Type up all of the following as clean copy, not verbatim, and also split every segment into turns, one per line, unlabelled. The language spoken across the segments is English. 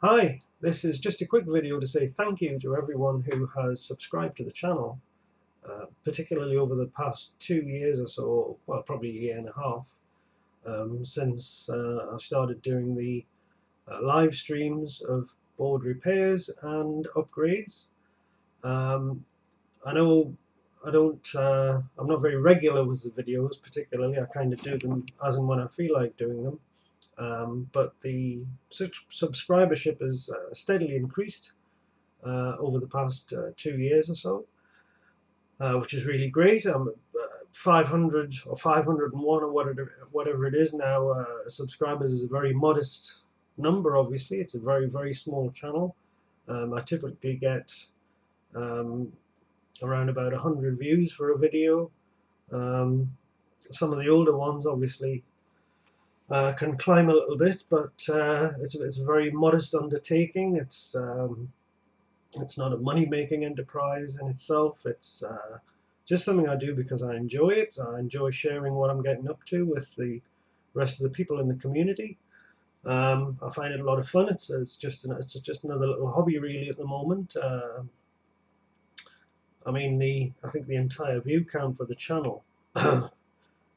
Hi, this is just a quick video to say thank you to everyone who has subscribed to the channel, particularly over the past 2 years or so, well, probably a year and a half, since I started doing the live streams of board repairs and upgrades. Um, I know I'm not very regular with the videos, particularly. I kind of do them as and when I feel like doing them. But the subscribership has steadily increased over the past 2 years or so, which is really great. 500 or 501 or whatever it is now. Subscribers is a very modest number. Obviously, it's a very small channel. I typically get um, around about 100 views for a video. Um, some of the older ones, obviously, can climb a little bit, but it's a very modest undertaking. It's not a money-making enterprise in itself. It's just something I do because I enjoy it. I enjoy sharing what I'm getting up to with the rest of the people in the community. I find it a lot of fun. It's just another little hobby really at the moment. I think the entire view count for the channel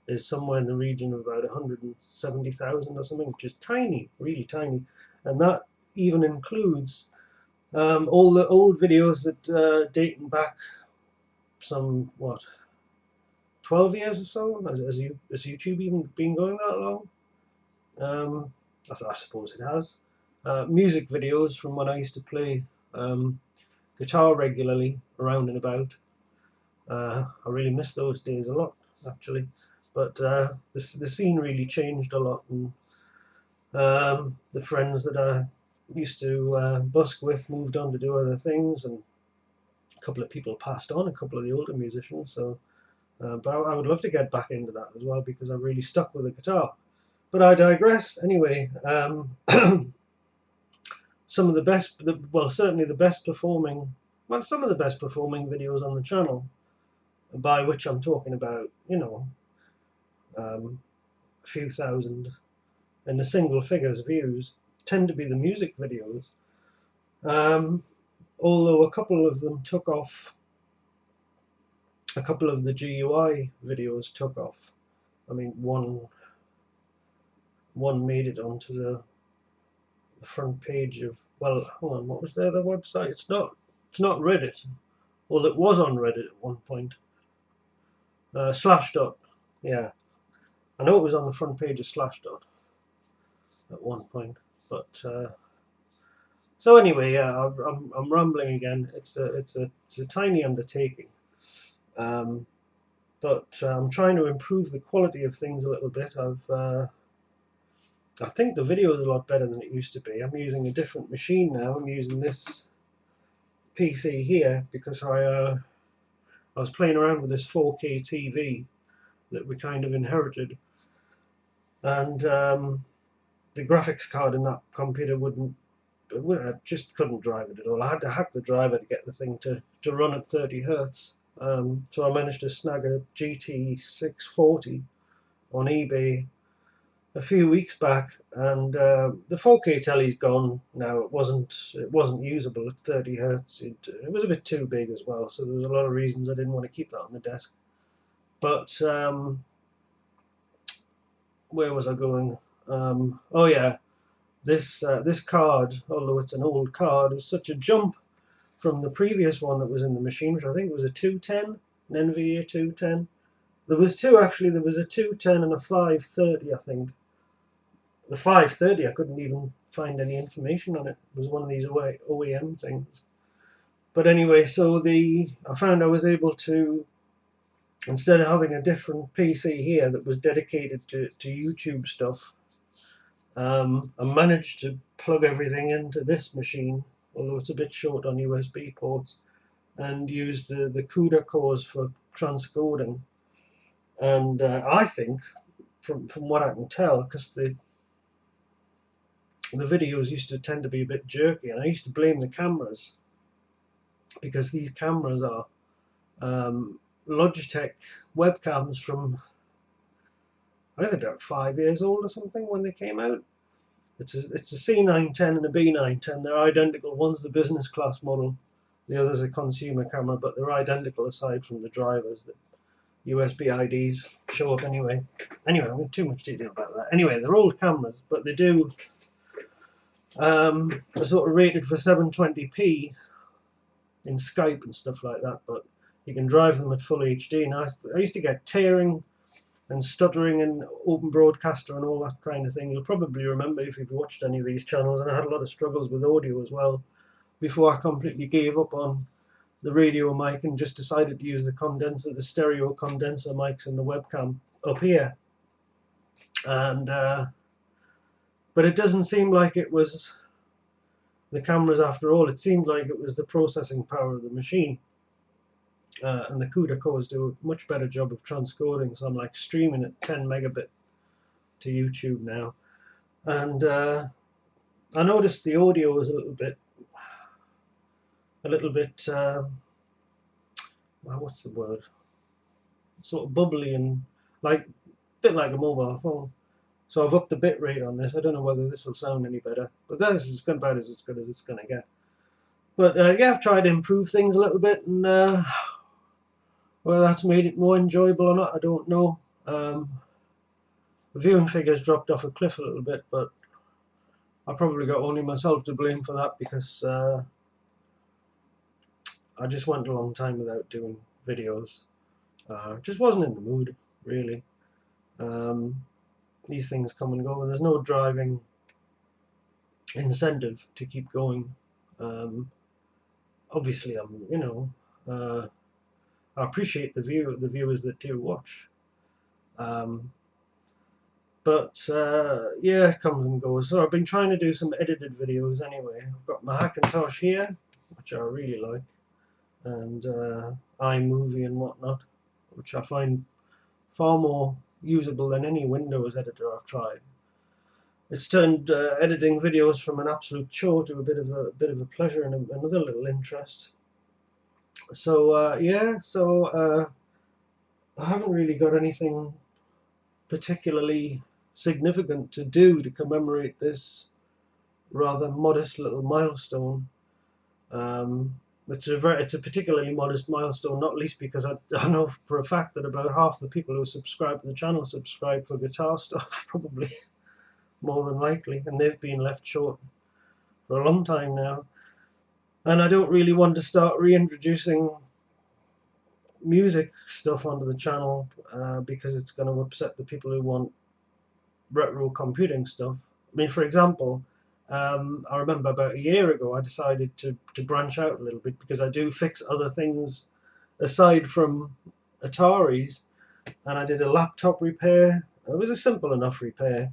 is somewhere in the region of about 170,000 or something, which is tiny, really tiny, and that even includes all the old videos that dating back some 12 years or so. Has YouTube even been going that long? Um, I suppose it has. Music videos from when I used to play guitar regularly around and about. I really miss those days a lot, actually. But the scene really changed a lot, and the friends that I used to busk with moved on to do other things, and a couple of people passed on, a couple of the older musicians. So, but I would love to get back into that as well because I really stuck with the guitar. But I digress. Anyway, some of the best, well, certainly the best performing, well, some of the best performing videos on the channel, by which I'm talking about, a few thousand in the single figures views, tend to be the music videos. Um, Although a couple of them took off, a couple of the GUI videos took off. I mean, one made it onto the front page of, well, hold on, what was the other website? It's not Reddit. Well, it was on Reddit at one point. Slashdot, yeah, I know it was on the front page of Slashdot at one point. But so anyway, yeah, I'm rambling again. It's a tiny undertaking, um, but I'm trying to improve the quality of things a little bit. I think the video is a lot better than it used to be. I'm using a different machine now. I'm using this PC here because I was playing around with this 4K TV that we kind of inherited, and the graphics card in that computer I just couldn't drive it at all. I had to hack the driver to get the thing to run at 30 hertz. So I managed to snag a GT640 on eBay a few weeks back, and the 4K telly's gone now. It wasn't usable at 30 hertz. It was a bit too big as well, so there was a lot of reasons I didn't want to keep that on the desk. But where was I going? Oh yeah, this card, although it's an old card, is such a jump from the previous one that was in the machine, which I think was a 210, an NVIDIA 210. There was two actually. There was a 210 and a 530, I think. The 530, I couldn't even find any information on it. It was one of these OEM things. But anyway, I found I was able to, instead of having a different PC here that was dedicated to YouTube stuff, I managed to plug everything into this machine, although it's a bit short on USB ports, and use the CUDA cores for transcoding. And I think, from what I can tell, because the videos used to tend to be a bit jerky, and I used to blame the cameras because these cameras are Logitech webcams from, I think, about 5 years old or something when they came out. It's a C910 and a B910. They're identical. One's the business class model, the other's a consumer camera, but they're identical aside from the drivers. The USB IDs show up anyway. Anyway, I'm going too much detail about that. Anyway, they're old cameras, but they do are sort of rated for 720p in Skype and stuff like that, but you can drive them at full HD. And I used to get tearing and stuttering in Open Broadcaster and all that kind of thing. You'll probably remember if you've watched any of these channels, and I had a lot of struggles with audio as well before I completely gave up on the radio mic and just decided to use the condenser, the stereo condenser mics in the webcam up here. And but it doesn't seem like it was the cameras after all. It seemed like it was the processing power of the machine. And the CUDA cores do a much better job of transcoding, so I'm like streaming at 10 megabit to YouTube now. And I noticed the audio was a little bit what's the word, sort of bubbly and like a bit like a mobile phone. So I've upped the bit rate on this. I don't know whether this will sound any better, but this is about as good as it's going to get. But yeah, I've tried to improve things a little bit, and whether that's made it more enjoyable or not, I don't know. Viewing figures dropped off a cliff a little bit, but I probably got only myself to blame for that, because I just went a long time without doing videos. Just wasn't in the mood, really. These things come and go, and there's no driving incentive to keep going. Obviously, I appreciate the viewers that do watch. But yeah, it comes and goes. So I've been trying to do some edited videos anyway. I've got my Hackintosh here, which I really like, and iMovie and whatnot, which I find far more usable than any Windows editor I've tried. It's turned editing videos from an absolute chore to a bit of a pleasure and another little interest. So yeah, so I haven't really got anything particularly significant to do to commemorate this rather modest little milestone. It's a particularly modest milestone, not least because I know for a fact that about half the people who subscribe to the channel subscribe for guitar stuff, probably more than likely, and they've been left short for a long time now. And I don't really want to start reintroducing music stuff onto the channel because it's going to upset the people who want retro computing stuff. I mean, for example, I remember about a year ago I decided to branch out a little bit, because I do fix other things aside from Ataris, and I did a laptop repair. It was a simple enough repair,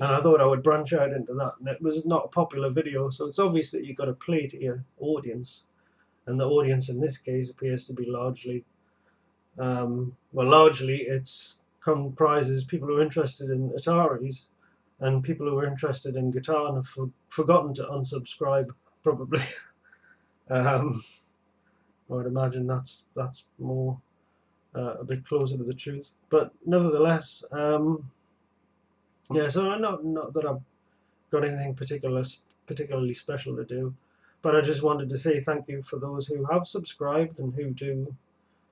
and I thought I would branch out into that, and it was not a popular video, so it's obvious that you've got to play to your audience, and the audience in this case appears to be largely, well, largely it's comprises people who are interested in Ataris and people who are interested in guitar and have forgotten to unsubscribe, probably. I would imagine that's more a bit closer to the truth, but nevertheless, yeah. So not that I've got anything particularly special to do, but I just wanted to say thank you for those who have subscribed and who do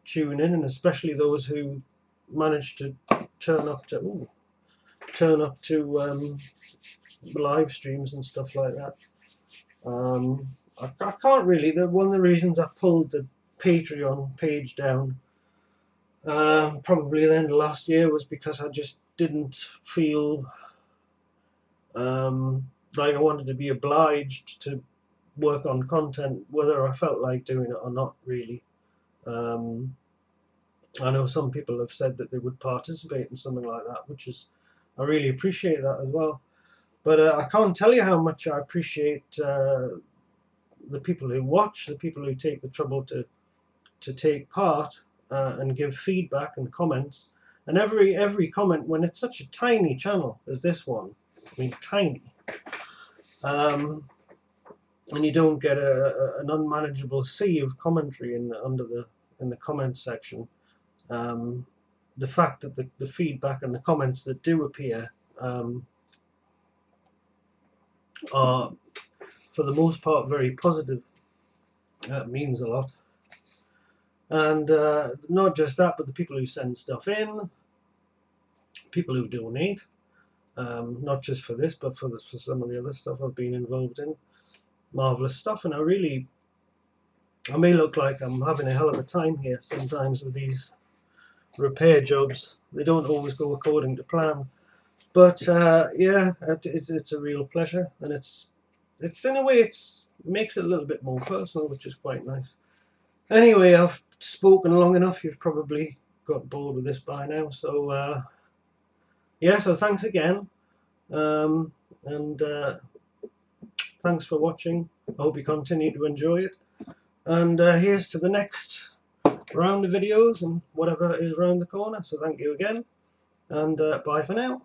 tune in, and especially those who manage to turn up to live streams and stuff like that. I can't really. One of the reasons I pulled the Patreon page down probably at the end of last year was because I just didn't feel like I wanted to be obliged to work on content, whether I felt like doing it or not, really. I know some people have said that they would participate in something like that, which is, I really appreciate that as well. But I can't tell you how much I appreciate the people who watch, the people who take the trouble to take part and give feedback and comments. And every comment, when it's such a tiny channel as this one, I mean tiny, and you don't get an unmanageable sea of commentary in the comments section. The fact that the feedback and the comments that do appear are, for the most part, very positive. That means a lot. And not just that, but the people who send stuff in, people who donate, not just for this, but for some of the other stuff I've been involved in. Marvellous stuff, and I may look like I'm having a hell of a time here sometimes with these repair jobs. They don't always go according to plan, but yeah, it's a real pleasure, and it's in a way it makes it a little bit more personal, which is quite nice. Anyway, I've spoken long enough. You've probably got bored with this by now, so yeah, so thanks again, and thanks for watching. I hope you continue to enjoy it, and here's to the next round of videos and whatever is around the corner. So thank you again, and bye for now.